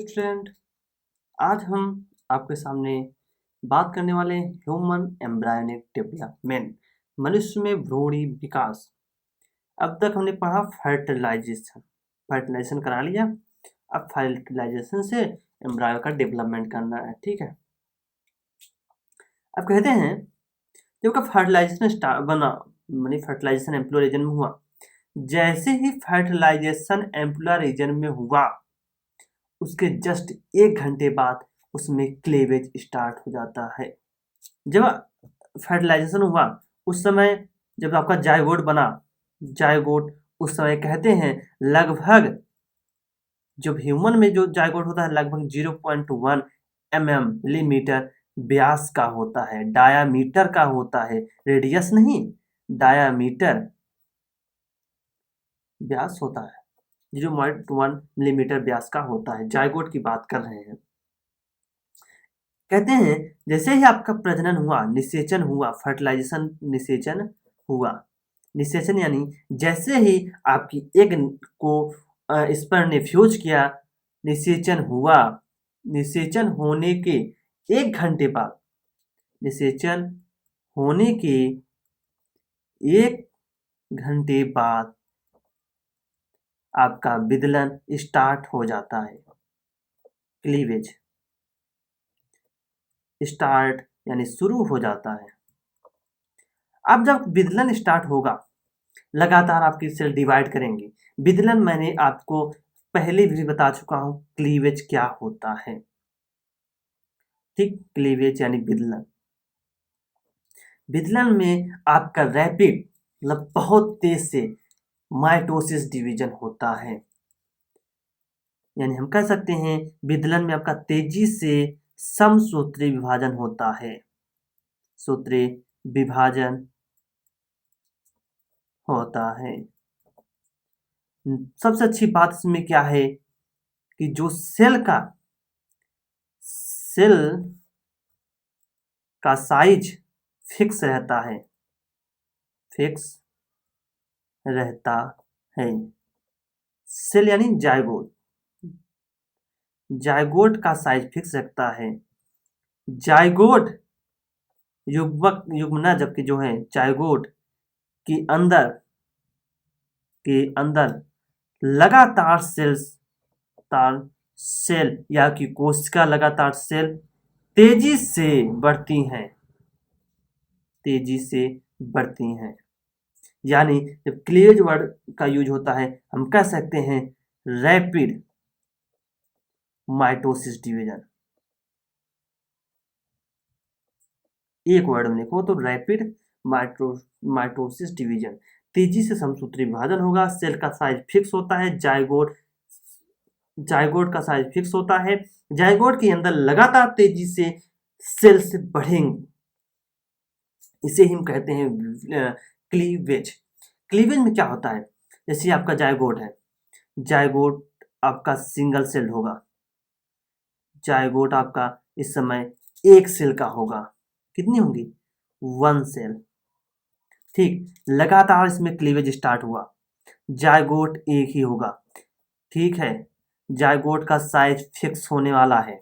Student, आज हम आपके सामने बात करने वाले हैं ह्यूमन एम्ब्रायोनिक डेवलपमेंट, मनुष्य में भ्रूणी विकास। अब तक हमने पढ़ा फर्टिलाइजेशन करा लिया। अब फर्टिलाइजेशन से एम्ब्रायो का डेवलपमेंट करना है, ठीक है। अब कहते हैं जब का फर्टिलाइजेशन स्टार्ट बना, मानी फर्टिलाइजेशन एम्प्लोय रीजन में हुआ, जैसे ही फर्टिलाइजेशन एम्प्लोय रीजन में हुआ उसके जस्ट 1 घंटे बाद उसमें क्लेवेज स्टार्ट हो जाता है। जब फर्टिलाइजेशन हुआ उस समय जब आपका जायगोट बना, जायगोट उस समय कहते हैं लगभग, जब ह्यूमन में जो जायगोट होता है लगभग 0.1 मिलीमीटर व्यास का होता है, डायामीटर का होता है, रेडियस नहीं, डायामीटर व्यास होता है, 0.1 मिलीमीटर व्यास का होता है। जायगोट की बात कर रहे हैं। कहते हैं जैसे ही आपका प्रजनन हुआ, निषेचन हुआ, फर्टिलाइजेशन निषेचन हुआ। निषेचन यानी जैसे ही आपकी एग को स्पर्म ने फ्यूज किया, निषेचन हुआ। निषेचन होने के 1 घंटे बाद, निषेचन होने के 1 घंटे बाद आपका विदलन स्टार्ट हो जाता है। क्लीवेज स्टार्ट यानी शुरू हो जाता है। अब जब विदलन स्टार्ट होगा, लगातार आपकी सेल डिवाइड करेंगे। विदलन मैंने आपको पहले भी बता चुका हूं, क्लीवेज क्या होता है, ठीक। क्लीवेज यानी विदलन। विदलन में आपका रैपिड मतलब बहुत तेज से माइटोसिस डिवीजन होता है। यानी हम कह सकते हैं विदलन में आपका तेजी से समसूत्री विभाजन होता है। सूत्री विभाजन होता है। सबसे अच्छी बात इसमें क्या है कि जो सेल का साइज फिक्स रहता है, फिक्स रहता है। सेल यानी जायगोट, जायगोट का साइज फिक्स रखता है। जायगोट युग्मक युग्मना जबकि जो है जायगोट के अंदर लगातार सेल या कि कोशिका लगातार सेल तेजी से बढ़ती हैं, तेजी से बढ़ती हैं। यानी जब क्लीवेज वर्ड का यूज होता है हम कह सकते हैं रैपिड माइटोसिस डिवीजन। एक वर्ड में लिखो तो रैपिड माइटोसिस डिवीजन। तेजी से समसूत्री विभाजन होगा, सेल का साइज फिक्स होता है, जायगोट का साइज फिक्स होता है। जायगोट के अंदर लगातार तेजी से सेल से बढ़ेंगे, इसे हम कहते हैं क्लीवेज। क्लीवेज में क्या होता है, जैसे आपका जायगोट है, जायगोट आपका सिंगल सेल होगा, जायगोट आपका इस समय एक सेल का होगा। कितनी होंगी? 1 सेल, ठीक। लगातार इसमें क्लीवेज स्टार्ट हुआ, जायगोट एक ही होगा, ठीक है। जायगोट का साइज फिक्स होने वाला है।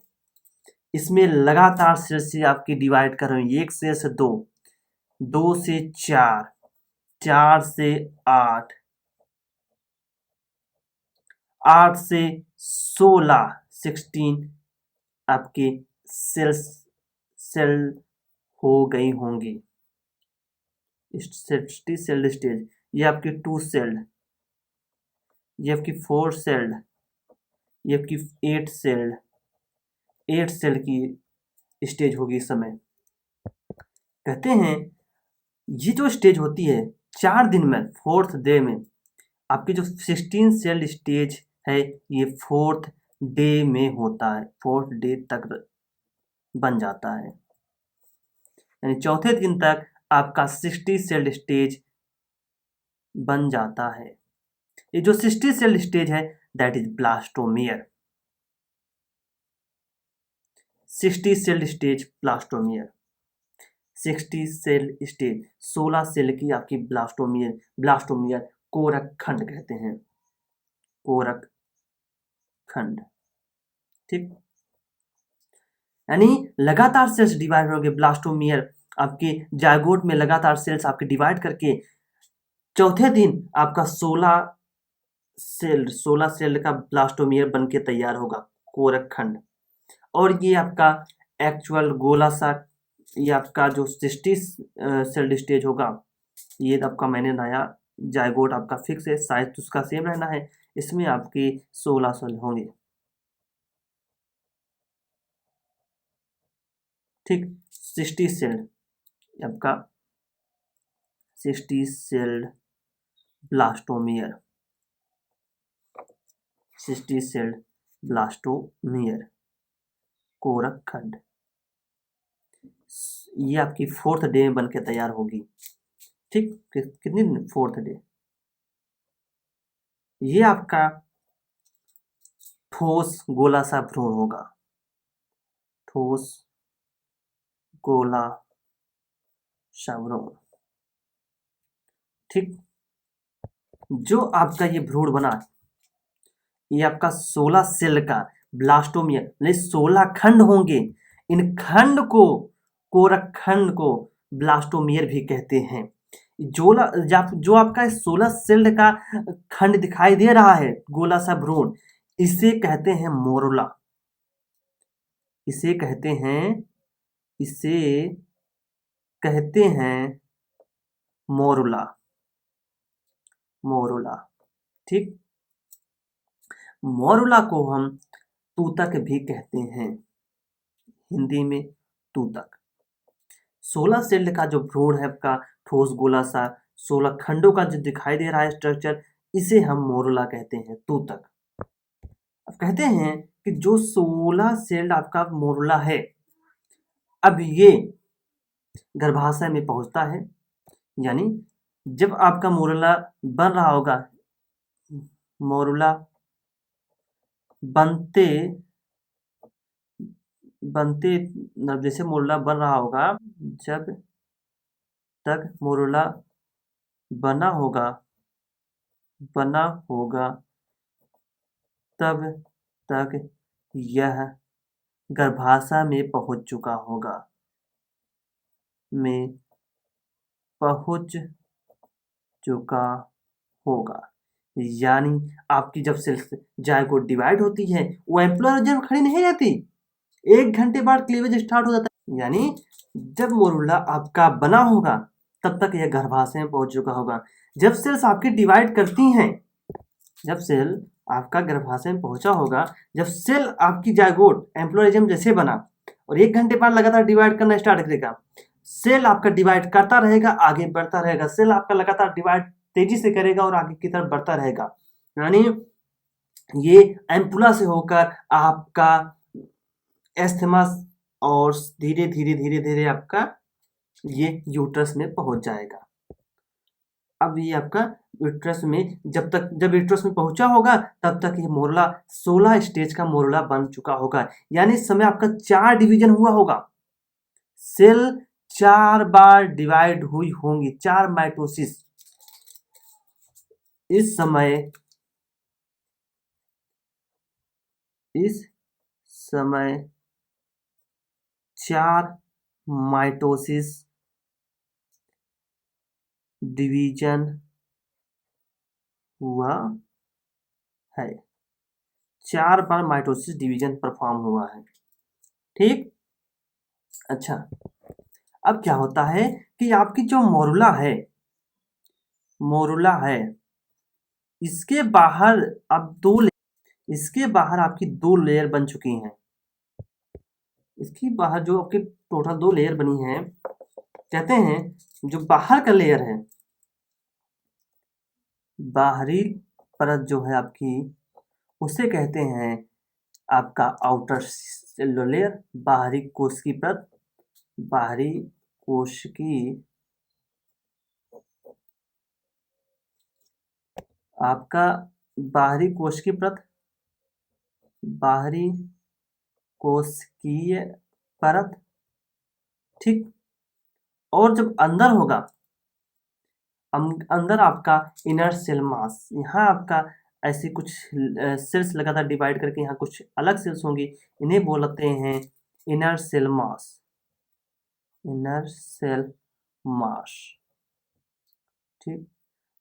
इसमें लगातार सेल से आपकी डिवाइड कर रहे हैं, 1 सेल से 2, 2 से 4, 4 से 8, 8 से 16 आपके सेल हो गई होंगी। 60 सेल स्टेज, ये आपकी 2 सेल, ये आपकी 4 सेल, ये आपकी 8 सेल, 8 सेल की स्टेज होगी इस समय। कहते हैं ये जो स्टेज होती है 4 दिन में, 4th डे में आपकी जो 16 सेल स्टेज है ये 4th डे में होता है, 4th डे तक बन जाता है। यानी चौथे दिन तक आपका 60 सेल स्टेज बन जाता है। ये जो 60 सेल स्टेज है that is blastomere. 60 cell stage blastomere, 60 cell stage, 16 cell की आपकी ब्लास्टोमियर कोरक खंड कहते हैं, कोरक खंड, ठीक, यानी लगातार सेल्स डिवाइड होंगे ब्लास्टोमियर आपके जायगोट में, लगातार सेल्स आपके डिवाइड करके चौथे दिन आपका 16 सेल का ब्लास्टोमियर बन के तैयार होगा, कोरक खंड। और ये आपका एक्चुअल गोला सा, ये आपका जो 60 सेल स्टेज होगा, ये आपका मैंने नया जायगोट आपका फिक्स है, साइज तो उसका सेम रहना है, इसमें आपके 16 सेल होंगे। ठीक, 60 सेल आपका 60 सेल्ड ब्लास्टोमियर, 60 सेल्ड ब्लास्टोमियर कोरक खंड, ये आपकी 4th डे में बन के तैयार होगी। ठीक, कितनी दिन? 4th day. ये आपका ठोस गोला सा भ्रूण होगा, ठोस गोला सा भ्रूण। ठीक, जो आपका ये भ्रूण बना, ये आपका 16 सेल का ब्लास्टोमियर, यानी 16 खंड होंगे। इन खंड को, कोरक खंड को ब्लास्टोमियर भी कहते हैं। जो आपका 16 सेल का खंड दिखाई दे रहा है, गोला सा भ्रूण, इसे कहते हैं मोरुला। इसे कहते हैं मोरुला, मोरुला। ठीक, मोरुला को हम तूतक भी कहते हैं, हिंदी में तूतक। 16 सेल का जो भ्रूण है आपका, ठोस गोला सा 16 खंडों का जो दिखाई दे रहा है स्ट्रक्चर, इसे हम मोरुला कहते हैं, तूतक। अब कहते हैं कि जो 16 सेल आपका मोरुला है, अब ये गर्भाशय में पहुंचता है, यानी जब आपका मोरुला बन रहा होगा, मोरुला बनते बनते जैसे मोरुला बन रहा होगा, जब तक मोरुला बना होगा तब तक यह गर्भाशय में पहुंच चुका होगा, में पहुंच चुका होगा। यानी आपकी जब सेल्स जायगोट डिवाइड होती है, वो एम्प्लोयरिज्म खड़ी नहीं रहती, 1 घंटे बाद क्लीवेज स्टार्ट हो जाता है। यानी जब मोरुला आपका बना होगा, तब तक यह गर्भाशय में पहुंच चुका होगा। जब सेल्स आपकी डिवाइड करती हैं, जब सेल आपका गर्भाशय में पहुंचा होगा, जब सेल आपकी जायगोट एम्प्लोयरिज्म जैसे बना और 1 घंटे बाद लगातार डिवाइड करना स्टार्ट करेगा, सेल आपका डिवाइड करता रहेगा, आगे बढ़ता रहेगा, सेल आपका लगातार डिवाइड तेजी से करेगा और आगे की तरफ बढ़ता रहेगा। यानी ये एम्पुला से होकर आपका एस्थेमस और धीरे धीरे आपका ये यूट्रस में पहुंच जाएगा। अब ये आपका यूट्रस में जब यूट्रस में पहुंचा होगा, तब तक ये मोरुला 16 स्टेज का मोरुला बन चुका होगा। यानी इस समय आपका 4 डिवीजन हुआ होगा, सेल 4 बार डिवाइड हुई होंगी, 4 माइटोसिस। इस समय 4 माइटोसिस डिवीजन हुआ है, 4 बार माइटोसिस डिवीजन परफॉर्म हुआ है। ठीक, अच्छा, अब क्या होता है कि आपकी जो मोरुला है, इसके बाहर अब इसके बाहर आपकी 2 लेयर बन चुकी हैं। इसके बाहर जो आपकी टोटल 2 लेयर बनी है, कहते हैं जो बाहर का लेयर है, बाहरी परत जो है आपकी, उसे कहते हैं आपका आउटर सेलुलर लेयर, बाहरी कोश की परत, बाहरी कोश की आपका बाहरी कोश की परत, बाहरी कोशिकीय परत। ठीक, और जब अंदर होगा, अंदर आपका इनर सेल मास, यहाँ आपका ऐसी कुछ सेल्स लगातार डिवाइड करके यहाँ कुछ अलग सेल्स होंगी, इन्हें बोलते हैं inner cell mass. Inner cell mass, ठीक।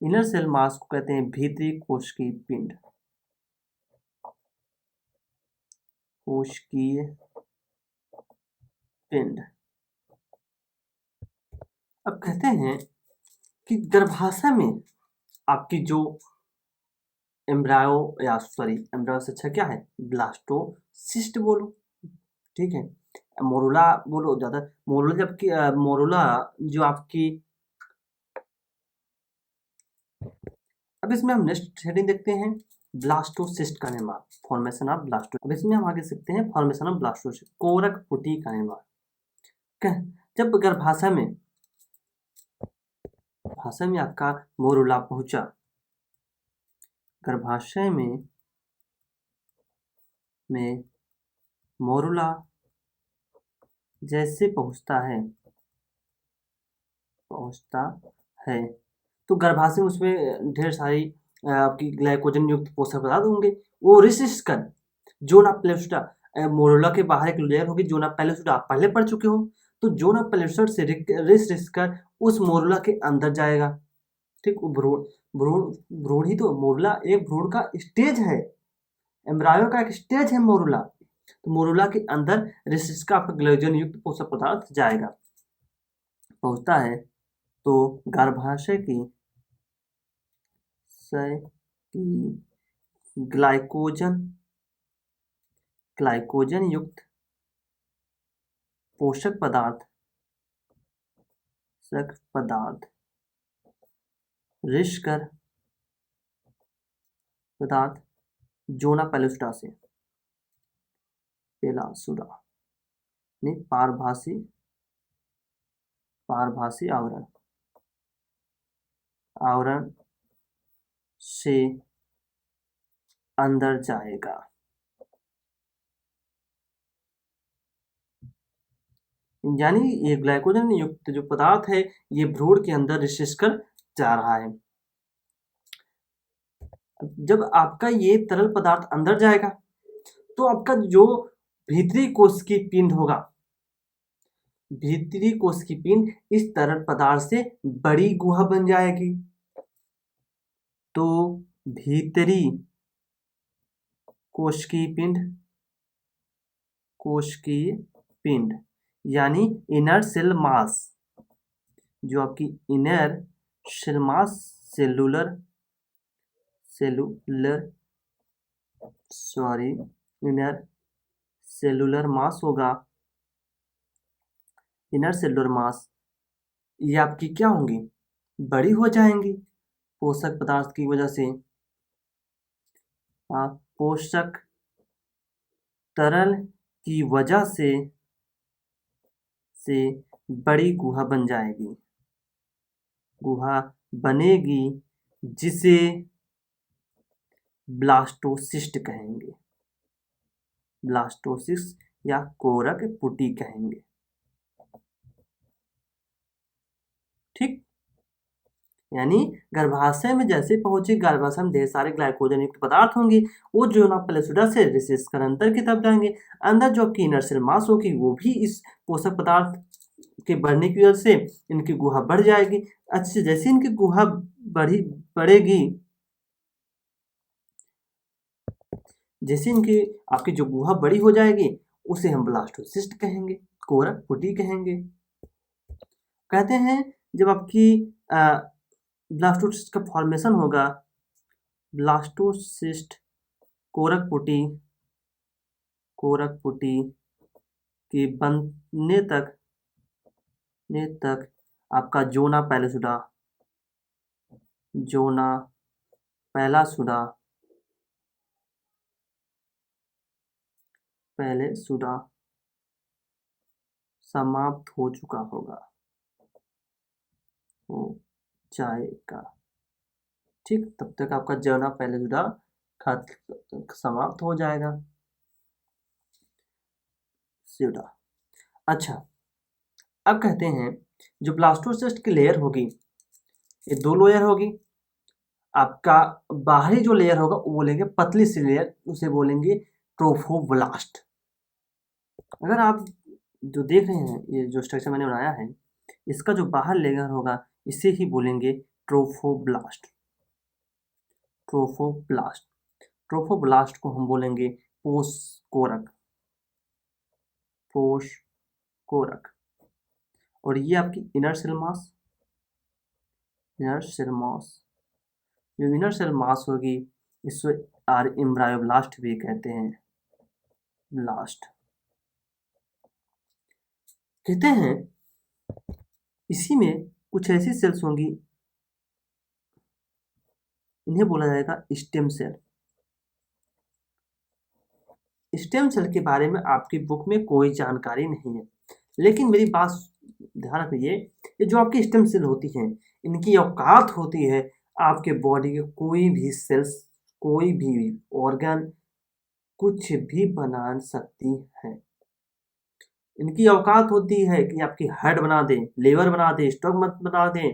इनर सेल मास को कहते हैं भीतरी कोशिकीय पिंड। कोशिकीय पिंड। अब कहते हैं कि गर्भाशय में आपकी जो एम्ब्रायो या सॉरी एम्ब्रायो से अच्छा क्या है, ब्लास्टोसिस्ट बोलो, ठीक है। मोरुला बोलो ज़्यादा, मोरुला जबकि मोरुला जो आपकी, अब इसमें हम नेक्स्ट हेडिंग देखते हैं ब्लास्टोसिस्ट का निर्माण, फॉर्मेशन ऑफ ब्लास्टो। अब इसमें हम आगे सीखते हैं फॉर्मेशन ऑफ ब्लास्टोसिस्ट, कोरक पुटी का निर्माण। जब गर्भाशय में आपका मोरुला पहुंचा, गर्भाशय में मोरुला जैसे पहुंचता है तो गर्भाशय में उसमें ढेर सारी आपकी ग्लाइकोजन युक्त पोषक पदार्थ होंगे, वो रिसिस्ट कर जोना पेलुसिडा, मोरुला के बाहर एक लेयर होगी जोना पेलुसिडा, आप पहले पढ़ चुके हो। तो जोना पेलुसिडा से रिसिस्ट कर उस मोरुला के अंदर जाएगा, ठीक। भ्रूण ही तो, मोरुला एक भ्रूण का स्टेज है, एम्ब्रायो का एक स्टेज है मोरुला। तो मोरुला के अंदर रिसिस्ट का आपका ग्लाइकोजन युक्त पोषक पदार्थ जाएगा, पहुंचता है तो गर्भाशय की ग्लाइकोजन युक्त पोषक पदार्थ रिश्कर पदार्थ जोना पेलुसिडा से, पेलासुडा ने पारभासी आवरण से अंदर जाएगा। यानी ये ग्लाइकोजन युक्त जो पदार्थ है ये भ्रूण के अंदर रिसिस्ट कर जा रहा है। जब आपका ये तरल पदार्थ अंदर जाएगा तो आपका जो भीतरी कोशिकीय पिंड होगा, भीतरी कोशिकीय पिंड इस तरल पदार्थ से बड़ी गुहा बन जाएगी। तो भीतरी कोशिकीय पिंड यानी इनर सेल मास, जो आपकी inner cell mass inner cellular mass होगा, इनर सेलुलर मास ये आपकी क्या होंगी, बड़ी हो जाएंगी पोषक पदार्थ की वजह से। पोषक तरल की वजह से बड़ी गुहा बन जाएगी, गुहा बनेगी जिसे ब्लास्टोसिस्ट कहेंगे, ब्लास्टोसिस्ट या कोरक पुटी कहेंगे, ठीक। यानी गर्भाशय में जैसे पहुंचे, गर्भाशय में ढेर सारे ग्लाइकोजन युक्त पदार्थ होंगे, वो जोना पेलुसिडा से रिसिस्ट कर अंदर की तरफ जाएंगे। अंदर जो आपकी इनर सेल मास होगी वो भी इस पोषक पदार्थ के बढ़ने की वजह से इनकी गुहा बढ़ जाएगी। अच्छे, जैसे इनकी गुहा बढ़ेगी, जैसे इनकी आपकी जो गुहा बड़ी हो जाएगी उसे हम ब्लास्टोसिस्ट कहेंगे, कोरक पुटी कहेंगे। कहते हैं जब आपकी ब्लास्टोसिस्ट का फॉर्मेशन होगा, ब्लास्टोसिस्ट कोरक पुटी के बनने तक आपका जोना पेलुसिडा समाप्त हो चुका होगा, हो जाएगा, ठीक। तब तक आपका जोना पेलुसिडा समाप्त हो जाएगा। अच्छा, अब कहते हैं जो ब्लास्टोसिस्ट की लेयर होगी, ये दो लेयर होगी, आपका बाहरी जो लेयर होगा वो बोलेंगे पतली सी लेयर, उसे बोलेंगे ट्रोफोब्लास्ट। अगर आप जो देख रहे हैं ये जो स्ट्रक्चर मैंने बनाया है, इसका जो बाहर लेयर होगा इसे ही बोलेंगे ट्रोफोब्लास्ट। ट्रोफोब्लास्ट ट्रोफोब्लास्ट को हम बोलेंगे पोषकोरक। पोषकोरक। और ये आपकी inner cell mass, inner cell mass, जो इनर सेल मास होगी इसको एम्ब्रायोब्लास्ट भी कहते हैं। ब्लास्ट कहते हैं। इसी में कुछ ऐसी सेल्स होंगी, इन्हें बोला जाएगा स्टेम सेल। स्टेम सेल के बारे में आपकी बुक में कोई जानकारी नहीं है, लेकिन मेरी बात ध्यान रखिए, ये जो आपकी स्टेम सेल होती हैं इनकी औकात होती है आपके बॉडी के कोई भी सेल्स, कोई भी ऑर्गन कुछ भी बना सकती है। इनकी औकात होती है कि आपकी हार्ट बना दें, लीवर बना दें, स्टमक बना दें,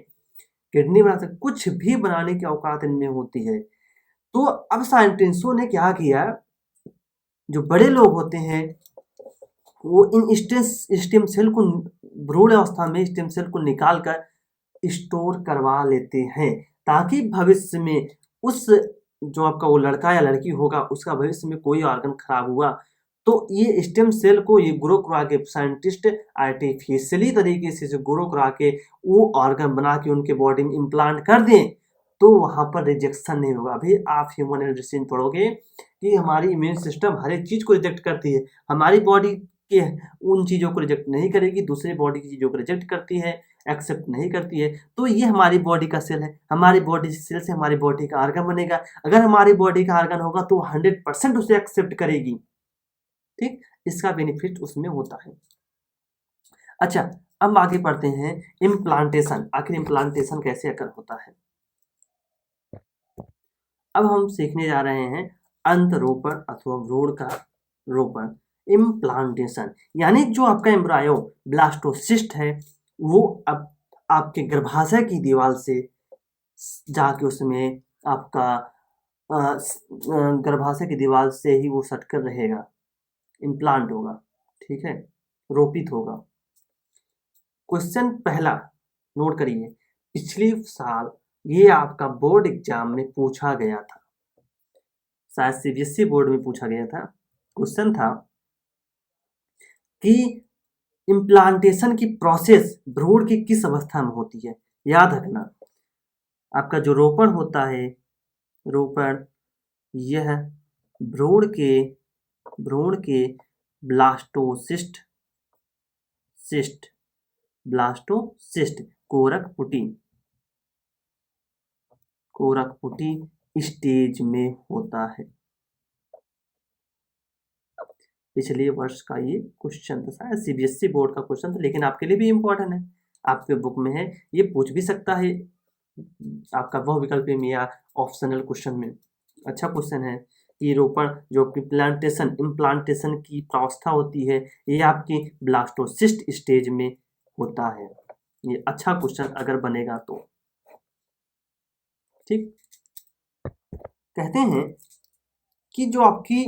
किडनी बना दें, कुछ भी बनाने की औकात इनमें होती है। तो अब साइंटिस्टों ने क्या किया, जो बड़े लोग होते हैं वो इन स्टेम सेल को भ्रूण अवस्था में स्टेम सेल को निकाल कर स्टोर करवा लेते हैं, ताकि भविष्य में उस जो आपका वो लड़का या लड़की होगा उसका भविष्य में कोई ऑर्गन खराब हुआ तो ये स्टेम सेल को ये ग्रो करा के साइंटिस्ट आर्टिफिशियली तरीके से ग्रो करा के वो ऑर्गन बना के उनके बॉडी में इम्प्लांट कर दें, तो वहां पर रिजेक्शन नहीं होगा। अभी आप ह्यूमन एल्ड्रिसिन पढ़ोगे कि हमारी इम्यून सिस्टम हर एक चीज को रिजेक्ट करती है, हमारी बॉडी के उन चीजों को रिजेक्ट नहीं करेगी, दूसरी बॉडी की चीजों को रिजेक्ट करती है, एक्सेप्ट नहीं करती है। तो ये हमारी बॉडी का सेल है, हमारी बॉडी सेल से हमारी बॉडी का ऑर्गन बनेगा। अगर हमारी बॉडी का ऑर्गन होगा तो 100% उसे एक्सेप्ट करेगी। ठीक, इसका बेनिफिट उसमें होता है। अच्छा, अब आगे पढ़ते हैं इम्प्लांटेशन। आखिर इम्प्लांटेशन कैसे अकर होता है। अब हम सीखने जा रहे हैं अंतरोपण अथवा भ्रूण का रोपण। इम्प्लांटेशन यानी जो आपका एम्ब्रायो ब्लास्टोसिस्ट है वो अब आपके गर्भाशय की दीवार से जाके उसमें आपका गर्भाशय की दीवार से ही वो सटकर रहेगा, इम्प्लांट होगा। ठीक है, रोपित होगा। क्वेश्चन पहला नोट करिए, पिछले साल ये आपका बोर्ड एग्जाम में पूछा गया था, शायद सीबीएसई बोर्ड में पूछा गया था। क्वेश्चन था कि इम्प्लांटेशन की प्रोसेस भ्रूण की किस अवस्था में होती है। याद रखना, आपका जो रोपण होता है, रोपण यह भ्रूण के ब्लास्टोसिस्ट कोरक पुटी स्टेज में होता है। पिछले वर्ष का ये क्वेश्चन था, शायद सीबीएसई बोर्ड का क्वेश्चन था, लेकिन आपके लिए भी इम्पोर्टेंट है, आपके बुक में है, ये पूछ भी सकता है आपका वह विकल्प में या ऑप्शनल क्वेश्चन में। अच्छा क्वेश्चन है कि रोपण जो इम्प्लांटेशन की प्रावस्था होती है ये आपकी ब्लास्टोसिस्ट स्टेज में होता है। ये अच्छा क्वेश्चन अगर बनेगा तो। ठीक, कहते हैं कि जो आपकी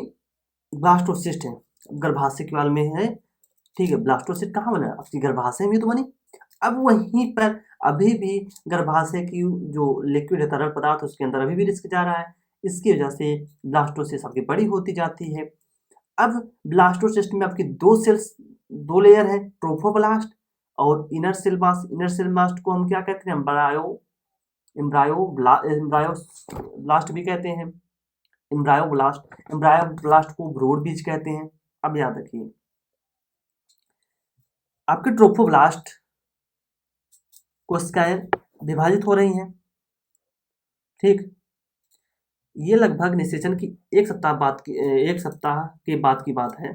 ब्लास्टोसिस्ट है गर्भाशय के वाल में है। ठीक है, ब्लास्टोसिस्ट कहाँ बना, आपकी गर्भाशय में तो बनी। अब वहीं पर अभी भी गर्भाशय की जो लिक्विड है, तरल पदार्थ, उसके अंदर अभी भी रिस्क जा रहा है, इसकी वजह से ब्लास्टोसिस्ट आपकी बड़ी होती जाती है। अब ब्लास्टोसिस्ट में आपकी दो लेयर है, ट्रोफोब्लास्ट और inner cell mass. Inner cell mass को हम क्या कहते हैं, ब्लास्ट भी कहते हैं, ब्लास्ट को भ्रूण बीज कहते हैं। अब याद रखिए, आपके ट्रोफोब्लास्ट कोशिकाएं विभाजित हो रही हैं। ठीक, ये लगभग निषेचन की एक सप्ताह के बाद की बात है।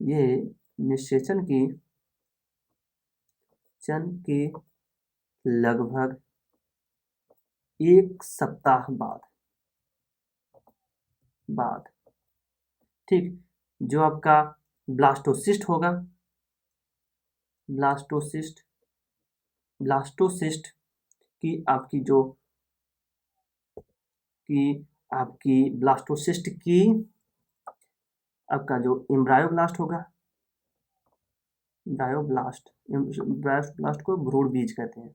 ये निषेचन के लगभग एक सप्ताह बाद। ठीक, जो आपका ब्लास्टोसिस्ट होगा, ब्लास्टोसिस्ट की आपकी जो कि आपकी ब्लास्टोसिस्ट की आपका जो एम्ब्रायोब्लास्ट होगा, ब्रायोब्लास्ट को भ्रूण बीज कहते हैं।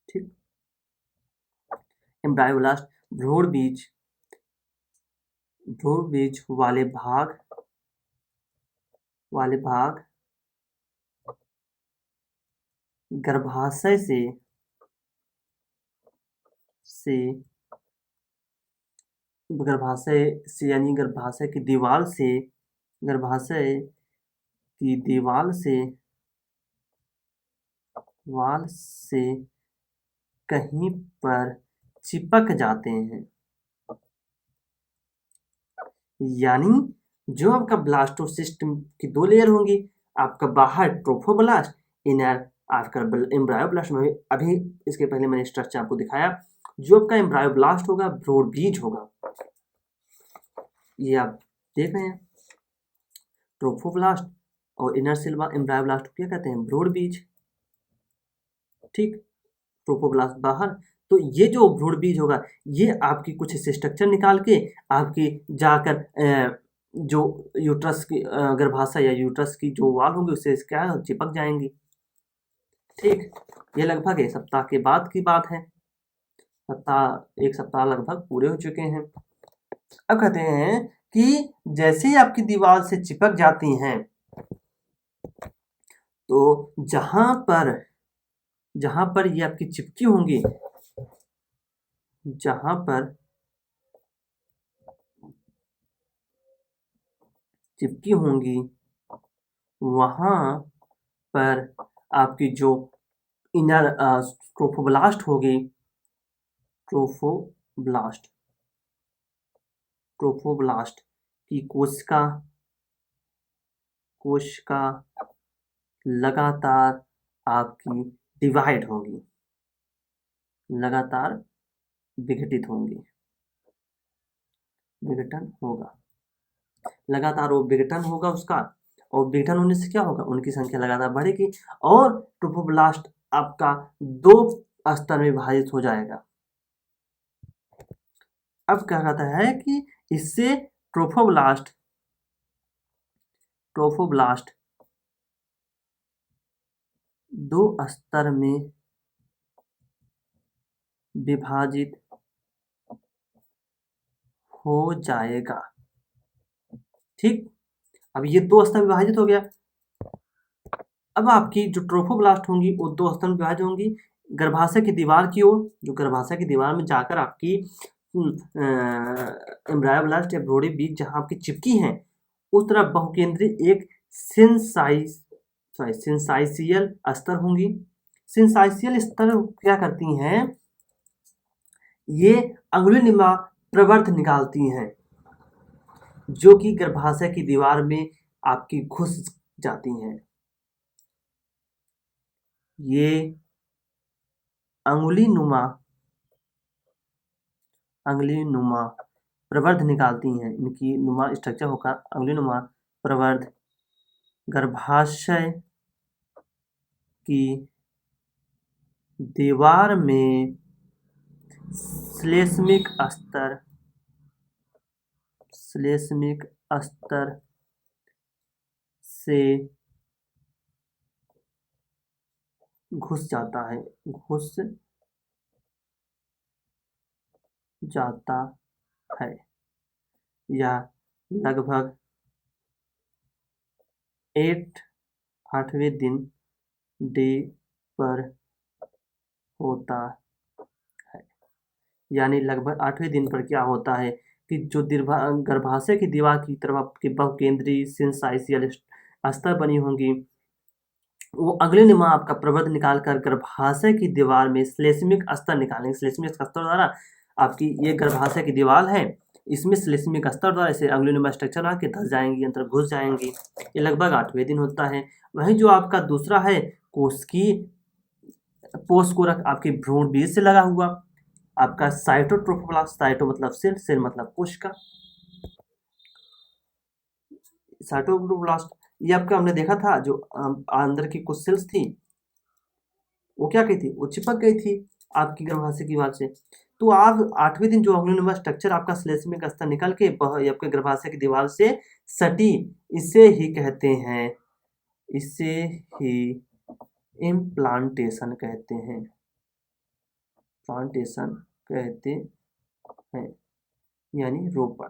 ठीक, एम्ब्रायोब्लास्ट भ्रूण बीज वाले भाग गर्भाशय से यानी गर्भाशय की दीवार से कहीं पर चिपक जाते हैं। यानी जो आपका ब्लास्टोसिस्ट की 2 लेयर होंगी, आपका बाहर ट्रोफोब्लास्ट, इनर आपका एम्ब्रायोब्लास्ट में। अभी इसके पहले मैंने स्ट्रक्चर आपको दिखाया। जो आपका एम्ब्रायोब्लास्ट होगा भ्रूण बीज होगा, ये आप देख रहे हैं, ट्रोफोब्लास्ट और इनर सेल एम्ब्रायोब्लास्ट क्या कहते हैं, भ्रूण बीज। ठीक, ट्रोफोब्लास्ट बाहर, तो ये जो भ्रूण बीज होगा ये आपकी कुछ स्ट्रक्चर निकाल के आपकी जाकर जो यूट्रस की गर्भाशय या यूट्रस की जो वाल होंगी उससे क्या चिपक जाएंगी। ठीक, ये लगभग 1 सप्ताह के बाद की बात है। 1 सप्ताह लगभग पूरे हो चुके हैं। अब कहते हैं कि जैसे ही आपकी दीवार से चिपक जाती हैं, तो जहां पर ये आपकी चिपकी होंगी, जहां पर चिपकी होंगी वहां पर आपकी जो इनर ट्रोफोब्लास्ट होगी, ट्रोफोब्लास्ट की कोशिका लगातार आपकी डिवाइड होगी, लगातार विघटन होगा, लगातार वो विघटन होगा उसका, और विघटन होने से क्या होगा, उनकी संख्या लगातार बढ़ेगी और ट्रोफोब्लास्ट आपका 2 स्तर में विभाजित हो जाएगा। अब क्या कहता है कि इससे ट्रोफोब्लास्ट 2 स्तर में विभाजित हो जाएगा। ठीक, अब ये 2 स्तर में विभाजित हो गया। अब आपकी जो ट्रोफोब्लास्ट होंगी वो 2 स्तर में विभाजित होंगी गर्भाशय की दीवार की ओर, जो गर्भाशय की दीवार में जाकर आपकी एम्ब्रायोब्लास्ट या भ्रूण बीज जहां आपकी चिपकी हैं, उस तरफ बहुकेंद्रीय एक सिंसाइशियल स्तर होंगी। सिंसाइशियल स्तर क्या करती हैं, ये अंगुलिनुमा प्रवर्ध निकालती हैं, जो कि गर्भाशय की दीवार में आपकी घुस जाती हैं। ये अंगुलिनुमा प्रवर्ध निकालती हैं, इनकी नुमा स्ट्रक्चर होगा अंगुलिनुमा प्रवर्ध, गर्भाशय की दीवार में श्लेष्मिक स्तर से घुस जाता है या लगभग 8वें दिन डे पर होता है। यानी लगभग 8वें दिन पर क्या होता है कि जो गर्भाशय की दीवार की तरफ आपकी बहुकेंद्रीय सिंसाइशियल स्तर बनी होंगी, वो अंगुलिनुमा आपका प्रवर्ध निकालकर गर्भाशय की दीवार में श्लेष्मिक स्तर निकालेंगे। श्लेष्मिक स्तर द्वारा आपकी ये गर्भाशय की दीवार है, इसमें श्लेष्मिक स्तर द्वारा इसे अंगुलिनुमा स्ट्रक्चर आके धस जाएंगी, अंदर घुस जाएंगी। ये लगभग 8वें दिन होता है। वहीं जो आपका दूसरा है पोस्कोरक आपके भ्रूण बीज से लगा हुआ आपका साइटोट्रोफोब्लास्ट, साइटो मतलब सेल, सेल मतलब कोशिका। साइटोट्रोफोब्लास्ट ये आपका हमने देखा था, जो अंदर की कुछ सेल्स थी वो क्या की थी, वो चिपक गई थी आपकी गर्भाशय की दीवार से। तो आप 8वें दिन जो ऑर्गेनोनिमस स्ट्रक्चर आपका श्लेष्मिक स्तर निकल के आपके गर्भाशय की दीवार से सटी, इसे ही कहते हैं, इसे ही इम्प्लांटेशन कहते हैं, प्लांटेशन कहते हैं, यानी रोपण।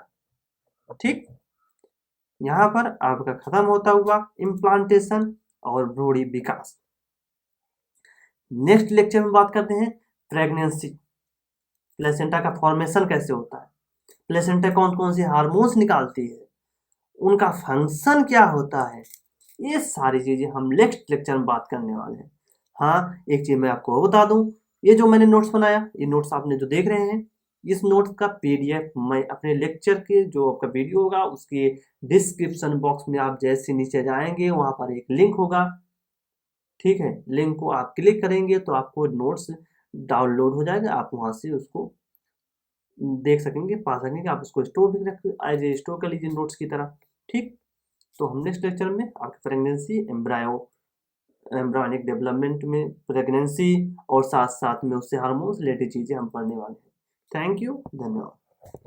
ठीक, यहाँ पर आपका खत्म होता हुआ इम्प्लांटेशन और भ्रूणी विकास। नेक्स्ट लेक्चर में बात करते हैं प्रेगनेंसी, प्लेसेंटा का फॉर्मेशन कैसे होता है, प्लेसेंटा कौन कौन सी हार्मोन्स निकालती है, उनका फंक्शन क्या होता है, ये सारी चीजें हम नेक्स्ट लेक्चर में बात करने वाले हैं। हाँ, एक चीज मैं आपको बता दूं, ये जो मैंने नोट्स बनाया, ये नोट्स आपने जो देख रहे हैं, इस नोट्स का पीडीएफ मैं अपने लेक्चर के जो आपका वीडियो होगा उसके डिस्क्रिप्शन बॉक्स में आप जैसे नीचे जाएंगे वहां पर एक लिंक होगा। ठीक है, लिंक को आप क्लिक करेंगे तो आपको नोट्स डाउनलोड हो जाएगा, आप वहां से उसको देख सकेंगे, पा सकेंगे, आप उसको स्टोर भी रख एज ए स्टोर कर लीजिए नोट्स की तरह। ठीक, तो हम नेक्स्ट लेक्चर में आपकी प्रेगनेंसी, एम्ब्रायोनिक डेवलपमेंट में प्रेगनेंसी और साथ साथ में उससे हार्मोन्स रिलेटेड चीज़ें हम पढ़ने वाले हैं। थैंक यू, धन्यवाद।